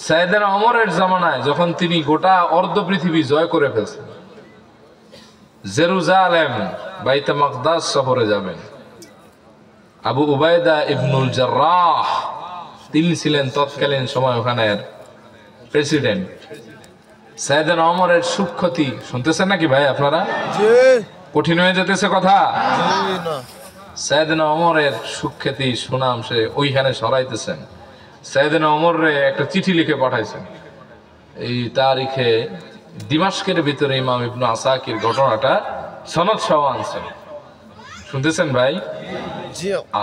সাইয়েদনা ওমরের জামানায় যখন তিনি গোটা অর্ধ পৃথিবী জয় করে ফেলছেন, জেরুজালেম বাইতে মাকদাস সফরে যাবেন, আবু উবাইদা ইবনুল জাররাহ তিনি ছিলেন তৎকালীন সময় ওখানের প্রেসিডেন্ট। সাইয়েদনা ওমরের সুখ্যাতি শুনতেছেন নাকি ভাই আপনারা? কঠিন হয়ে যেতেছে কথা। সাইয়েদনা ওমরের সুখ্যাতি সুনাম সে ওইখানে সরাইতেছেন। সাইয়েদনা ওমরে একটা চিঠি লিখে পাঠাইছেন। এই তারিখে দিমাশকের ভিতরে ইমাম ইবনে আসাকির ঘটনাটা সনদ সহ আনছেন। শুনতেছেন ভাই?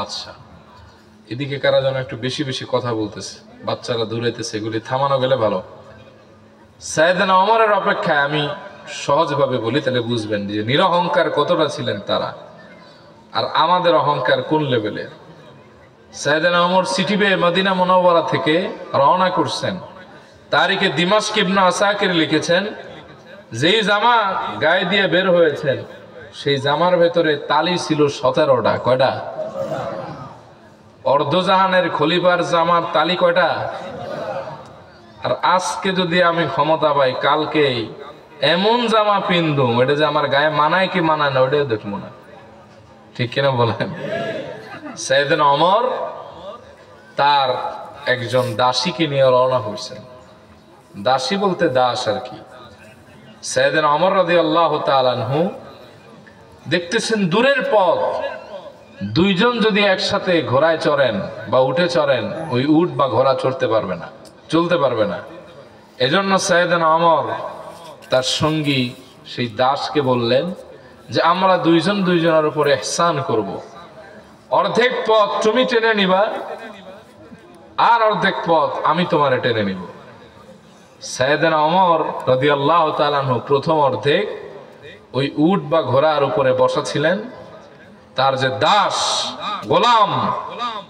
আচ্ছা, এদিকে কারা যেন একটু বেশি বেশি কথা বলতেছে, বাচ্চারা দূরাইতেছে, এগুলি থামানো গেলে ভালো। সাইয়েদনা ওমরের অপেক্ষায় আমি সহজভাবে বলি, তাহলে বুঝবেন যে নিরহংকার কতটা ছিলেন তারা, আর আমাদের অহংকার কোন লেভেলের। সাইয়েদনা ওমর চিঠি পেয়ে মদিনা মুনাওয়ারা থেকে রওনা করছেন। তারিখে দিমাশক ইবনে আসাকির লিখেছেন, যেই জামা গায়ে দিয়ে বের হয়েছেন সেই জামার ভেতরে তালি ছিল 17টা। কয়টা? অর্ধজাহানের খলিফার জামার তালি কয়টা? আর আজকে যদি আমি ক্ষমতা পাই, কালকে এমন জামা পিন্দুম, এটা যে আমার গায়ে মানায় কি মানায় না ওটাও দেখবো না। ঠিক কিনা বলেন? সাইয়েদনা ওমর তার একজন দাসীকে নিয়ে রওনা হয়েছেন। দাসী বলতে দাস আর কি। সাইয়েদনা ওমর রাদিয়াল্লাহু তাআলা আনহু দেখতেছেন দূরের পথ, দুইজন যদি একসাথে ঘোড়ায় চড়েন বা উঠে চড়েন, ওই উট বা ঘোড়া চড়তে পারবে না, চলতে পারবে না। এজন্য সাইয়েদনা ওমর তার সঙ্গী সেই দাসকে বললেন যে আমরা দুইজন দুইজনের উপরে ইহসান করব, অর্ধেক পথ তুমি টেনে নিবা আর অর্ধেক পথ আমি তোমারে টেনে নিব। সাইয়েদনা ওমর রাদিয়াল্লাহু তাআলা আনহু প্রথম অর্ধেক ওই উট বা ঘোড়ার উপরে বসা ছিলেন। তার যে দাস গোলাম,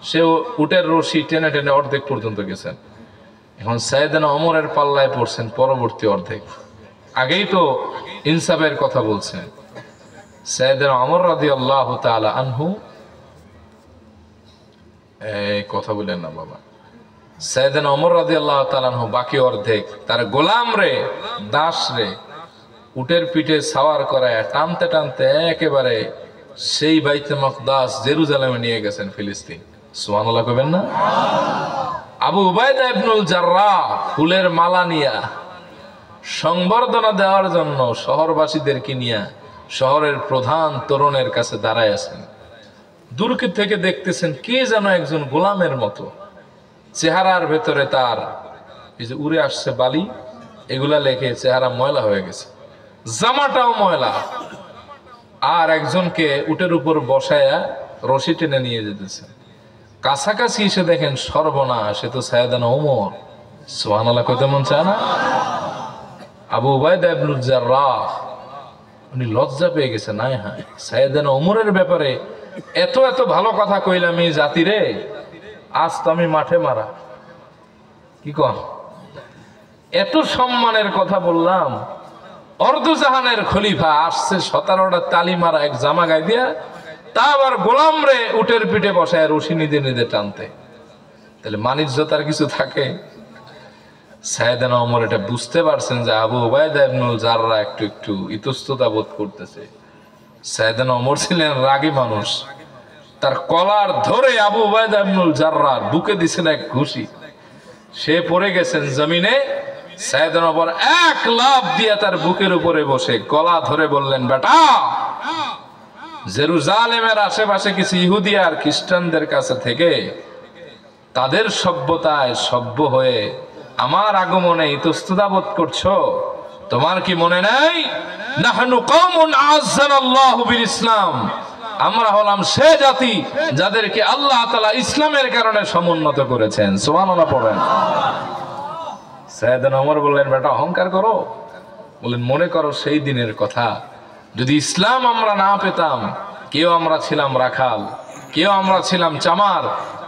সে উটের রশি টেনে টেনে অর্ধেক পর্যন্ত গেছেন। এখন সাইয়েদনা ওমরের পাল্লায় পড়ছেন পরবর্তী অর্ধেক। আগেই তো ইনসাফের কথা বলছেন। সাইয়েদনা ওমর রাদিয়াল্লাহু তাআলা আনহু, এই কথা বলেন না বাবা, সাইয়েদনা ওমর রাদিয়াল্লাহু তাআলা আনহু বাকি অর্ধেক তার গোলাম রে, দাস রে উটের পিঠে সাওয়ার করায় টানতে টানতে একেবারে সেই বাইতে মাকদাস জেরুজালেমে নিয়ে গেছেন, ফিলিস্তিন। সুবহানাল্লাহ কইবেন না? আবু উবাইদা ইবনুল জাররাহ ফুলের মালা নিয়া সংবর্ধনা দেওয়ার জন্য শহরবাসীদেরকে নিয়ে শহরের প্রধান তরুণের কাছে দাঁড়ায় আছেন। দূর থেকে দেখতেছেন কে যেন একজন গোলামের মতো, চেহারার ভেতরে তার এই যে উড়ে আসছে বালি, এগুলা লেখে চেহারা ময়লা হয়ে গেছে, জামাটাও ময়লা। আর একজনকে উটের উপর বসায়া রশি টেনে নিয়ে যেতেছে। কাছাকাছি এসে দেখেন সর্বনাশ, সে তো সাইয়েদনা ওমর। সুবহানাল্লাহ কইতে মন চায় না? আবু উবাইদা ইবনুল জাররাহ উনি লজ্জা পেয়ে গেছেন। নাই হ্যাঁ, সাইয়েদনা ওমরের ব্যাপারে এত এত ভালো কথা কইলাম এই জাতিরে, আজ তো আমি মাঠে মারা। কি কন? এত সম্মানের কথা বললাম, অর্ধজাহানের খলিফা আসছে 17টা তালি মারা এক জামা গায়ে দিয়া, তা আবার গোলাম রে উটের পিঠে বসায় রশি নিদে নিদে টানতে। তাহলে মানিজ্যতার কিছু থাকে? সাইয়েদনা ওমর এটা বুঝতে পারছেন যে আবু উবাইদা ইবনুল জাররাহ একটু একটু ইতস্ততা বোধ করতেছে। সাইয়েদনা ওমর ছিলেন রাগী মানুষ, তার কলার ধরে আবু উবাইদা ইবনুল জাররাহ বুকে দিছেন এক ঘুষি, সে পড়ে গেছেন জমিনে। সাইয়েদনা ওমর এক লাফ দিয়ে তার বুকের উপরে বসে গলা ধরে বললেন, বেটা, জেরুজালেমের আশেপাশে কিছু ইহুদি আর খ্রিস্টানদের কাছে থেকে তাদের সভ্যতায় সভ্য হয়ে আমার আগমনে ইতস্ততা বোধ করছো? তোমার কি মনে নাই? নাহনু কওমুন আ'আজ্জানাল্লাহু বিল ইসলাম, আমরা হলাম সে জাতি যাদেরকে আল্লাহ তাআলা ইসলামের কারণে সমুন্নত করেছেন। সুবহানাল্লাহ পড়েন। সাইয়েদনা ওমর বললেন, বেটা অহংকার করো? বললেন, মনে করো সেই দিনের কথা, যদি ইসলাম আমরা না পেতাম, কেউ আমরা ছিলাম রাখাল, কেউ আমরা ছিলাম চামার,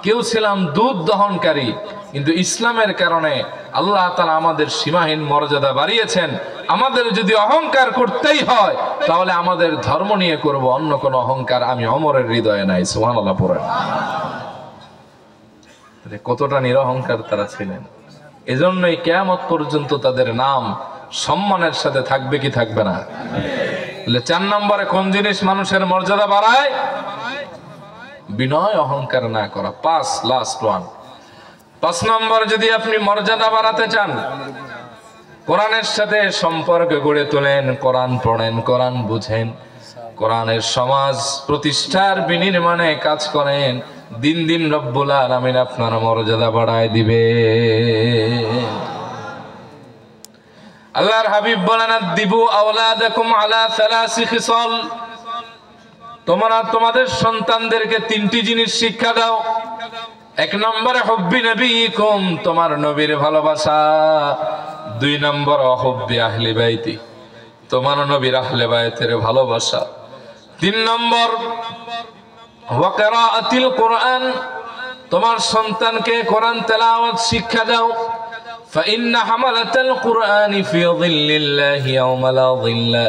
কেউ ছিলাম দুধ দহনকারী, কিন্তু ইসলামের কারণে আল্লাহ তাআলা আমাদের সীমাহীন মর্যাদা বাড়িয়েছেন। আমাদের যদি অহংকার করতেই হয় তাহলে আমাদের ধর্ম নিয়ে করব, অন্য কোনো অহংকার আমি ওমরের হৃদয়ে নাই। সুবহানাল্লাহ পড়েন। কতটা নিরহংকার তারা ছিলেন। এজন্যই কিয়ামত পর্যন্ত তাদের নাম সম্মানের সাথে থাকবে কি থাকবে না? 4 নম্বরে কোন জিনিস মানুষের মর্যাদা বাড়ায়? বিনয় অহংকার না করা। 5 লাস্ট ওয়ান। 5 নম্বর, যদি আপনি মর্যাদা বাড়াতে চান, কোরআনের সাথে সম্পর্ক গড়ে তোলেন, কোরআন পড়েন, কোরআন বুঝেন, কোরআনের সমাজ প্রতিষ্ঠার বিনির্মাণে কাজ করেন, দিন দিন রব্বুল আলামিন আপনার মর্যাদা বাড়ায় দিবে। আল্লাহর হাবিব বলেন, আদিবু আওলাদাকুম আলা সালাসি খিসাল, তোমরা তোমাদের সন্তানদেরকে 3টি জিনিস শিক্ষা দাও। 1 নম্বরে হুব্বি নবীকুম, তোমার নবীর ভালোবাসা। 2 নম্বর হুব্বি আহলি বাইতি, তোমার নবীর আহলে বাইতের ভালোবাসা। 3 নম্বর ওয়া কিরাআতিল কোরআন, তোমার সন্তানকে কোরআন তেলাওয়াত শিক্ষা দাও। ফাইন্না হামালাতাল কুরআনি ফি যিল্লিল্লাহি ইয়াওমা লা যিল্লা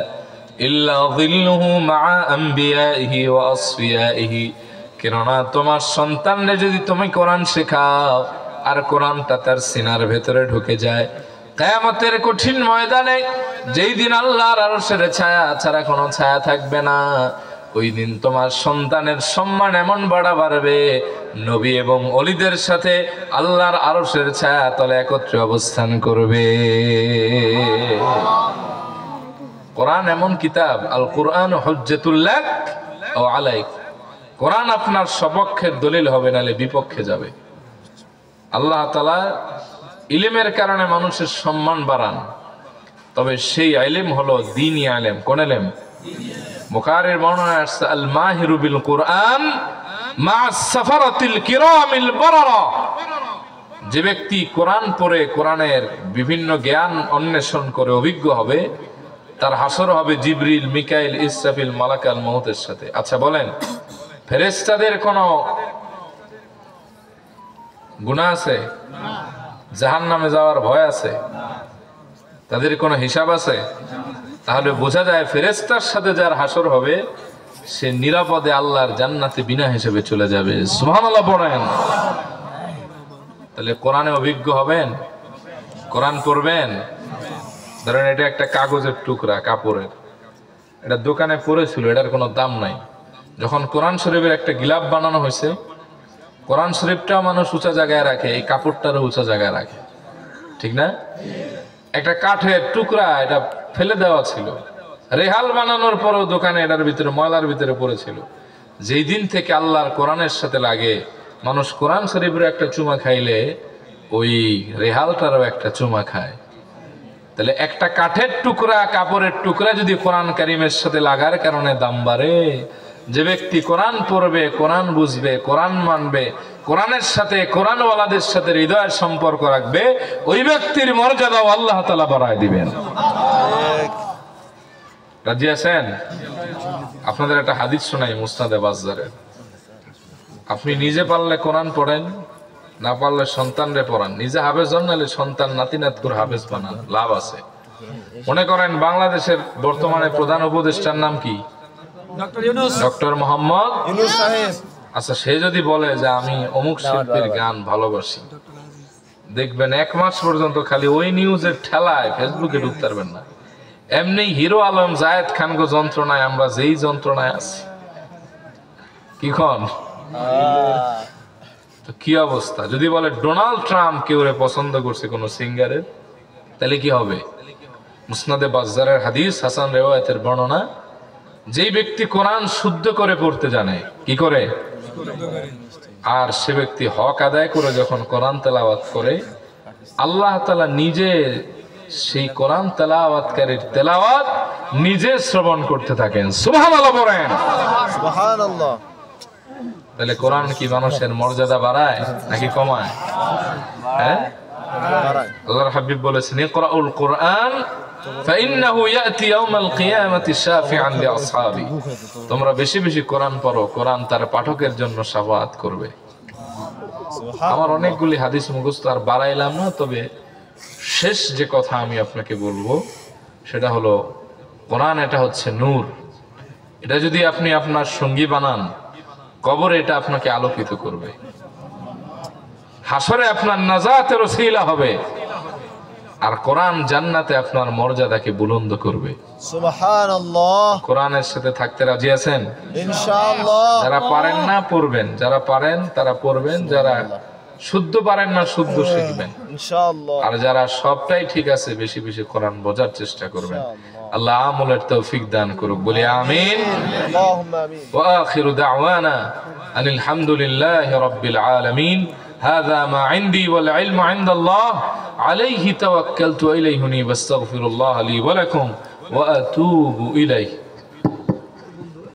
ইল্লা যিল্লুহু মা'a আম্বিয়াইহি ওয়া আসফিয়াইহি, কেননা তোমার সন্তানরে যদি তুমি কোরআন শেখাও আর কোরআনটা তার সিনার ভেতরে ঢুকে যায়, কিয়ামতের কঠিন ময়দানে যেই দিন আল্লাহর আরশের ছায়া ছাড়া কোনো ছায়া থাকবে না, ওই দিন তোমার সন্তানের সম্মান এমন বাড়বে, নবী এবং ওলিদের সাথে আল্লাহর আরশের ছায়া তলে একত্রে অবস্থান করবে। কোরআন এমন কিতাব, আল কুরআন হুজ্জাতুল লাক আও আলাইক, কোরআন আপনার সপক্ষের দলিল হবে, নালে বিপক্ষে যাবে। আল্লাহ তাআলা ইলমের কারণে মানুষের সম্মান বাড়ান, তবে সেই ইলম হলো দ্বীনি ইলম। কোন ইলম? বুখারীর বর্ণনায় আসছে, আল মাহিরু বিল কুরআন মা'আস সাফারাতিল কিরামিল বারারা, যে ব্যক্তি কোরআন পড়ে কোরআনের বিভিন্ন জ্ঞান অন্বেষণ করে অভিজ্ঞ হবে, তার হাসর হবে জিবরিল, মিকাইল, ইসরাফিল, মালাকাল মউতের সাথে। আচ্ছা বলেন, ফেরেশতাদের কোনো গুনাহ আছে? জাহান্নামে যাওয়ার ভয় আছে? তাদের কোনো হিসাব আছে? তাহলে বোঝা যায় ফেরেশতার সাথে যার হাসর হবে সে নিরাপদে আল্লাহর জান্নাতে বিনা হিসেবে চলে যাবে। সুবহানাল্লাহ পড়েন। তাহলে কোরআনে অভিজ্ঞ হবেন, কোরআন পড়বেন। ধরেন এটা একটা কাগজের টুকরা, কাপড়ের, এটা দোকানে পড়েছিল, এটার কোনো দাম নাই। যখন কোরআন শরীফের একটা গিলাফ বানানো হয়েছে, কোরআন শরীফটাও মানুষ উঁচা জায়গায় রাখে, এই কাপড়টারও উঁচা জায়গায় রাখে, ঠিক না? একটা কাঠের টুকরা, এটা ফেলে দেওয়া ছিল, রেহাল বানানোর পরেও দোকানে এটার ভিতরে ময়লার ভিতরে পড়েছিল। যেই দিন থেকে আল্লাহর কোরআনের সাথে লাগে, মানুষ কোরআন শরীফের একটা চুমা খাইলে ওই রেহালটারও একটা চুমা খায়। তাহলে একটা কাঠের টুকরা, কাপড়ের টুকরা যদি কোরআন কারিমের সাথে লাগার কারণে দাম বাড়ে, যে ব্যক্তি কোরআন পড়বে, কোরআন বুঝবে, কোরআন মানবে, কোরআনের সাথে, কোরআনওয়ালাদের সাথে হৃদয়ের সম্পর্ক রাখবে, ওই ব্যক্তির মর্যাদাও আল্লাহ তাআলা বাড়ায় দিবেন। রাজি আছেন? আপনাদের একটা হাদিস শোনাই মুসনাদে বাজ্জারের। আপনি নিজে পারলে কোরআন পড়েন, না পারলে সন্তানরে পড়ান। নিজে হাফেজ হন, নাহলে সন্তান নাতি নাতকুর হাফেজ বানান, লাভ আছে। মনে করেন বাংলাদেশের বর্তমানে প্রধান উপদেষ্টার নাম কি? ডক্টর মোহাম্মদ ইউনূস সাহেব। আচ্ছা, সে যদি বলে যে আমি অমুক শিল্পীর গান ভালোবাসি, দেখবেন 1 মাস পর্যন্ত খালি ওই নিউজের ঠেলায় ফেসবুকে ঢুকতে পারবেন না। এমনি হিরো আলম, জায়েদ খানগো যন্ত্রণায় আমরা যেই যন্ত্রণায় আছি, কি খন তো কি অবস্থা? যদি বলে ডোনাল্ড ট্রাম্প কেউ পছন্দ করছে কোন সিঙ্গারের, তাহলে কি হবে? মুসনাদে বাজ্জারের হাদিস, হাসান রিওয়ায়াতের বর্ণনা, যেই ব্যক্তি কোরআন শুদ্ধ করে পড়তে জানে, কি করে? আর সে ব্যক্তি হক আদায় করে যখন কোরআন তেলাওয়াত করে, আল্লাহ তাআলা নিজে সেই কোরআন তেলাওয়াতকারীর তেলাওয়াত নিজে শ্রবণ করতে থাকেন। সুবহানাল্লাহ বলেন। সুবহানাল্লাহ। তাহলে কোরআন কি মানুষের মর্যাদা বাড়ায় নাকি কমায়? হ্যাঁ, আল্লাহর হাবিব বলেছেন, ইকরাউল কুরআন ফাইন্নাহু ইয়াতি ইয়াউমাল কিয়ামাতি শাফিআন লিআসহাবি, তোমরা বেশি বেশি কোরআন পড়ো, কোরআন তার পাঠকের জন্য শাফাআত করবে। আমার অনেকগুলি হাদিস মুখস্থ, আর বাড়াইলাম না, তবে শেষ যে কথা আমি আপনাকে বলবো সেটা হলো, কোরআন এটা হচ্ছে নূর। এটা যদি আপনি আপনার সঙ্গী বানান, কবরে এটা আপনাকে আলোকিত করবে, হাসরে আপনার নাজাতের ওসিলা হবে, আর কোরআন জান্নাতে আপনার মর্যাদাকে বুলন্দ করবে। সুবহানাল্লাহ। কোরআনের সাথে থাকতে রাজি আছেন? ইনশাআল্লাহ। যারা পারেন না পড়বেন, যারা পারেন তারা পড়বেন, যারা শুদ্ধ পারেন না শুদ্ধ শিখবেন, ইনশাআল্লাহ। আর যারা সবটাই ঠিক আছে বেশি বেশি কোরআন বোঝার চেষ্টা করবেন। আল্লাহ আমলের তৌফিক দান করুক, বলি আমিন। আল্লাহুম্মা আমিন। ওয়া আখিরু দাওয়ানা আনিল হামদুলিল্লাহি রাব্বিল আলামিন। هذا ما عندي والعلم عند الله عليه توكلت وإليه أنيب، أستغفر الله لي ولكم وأتوب إليه.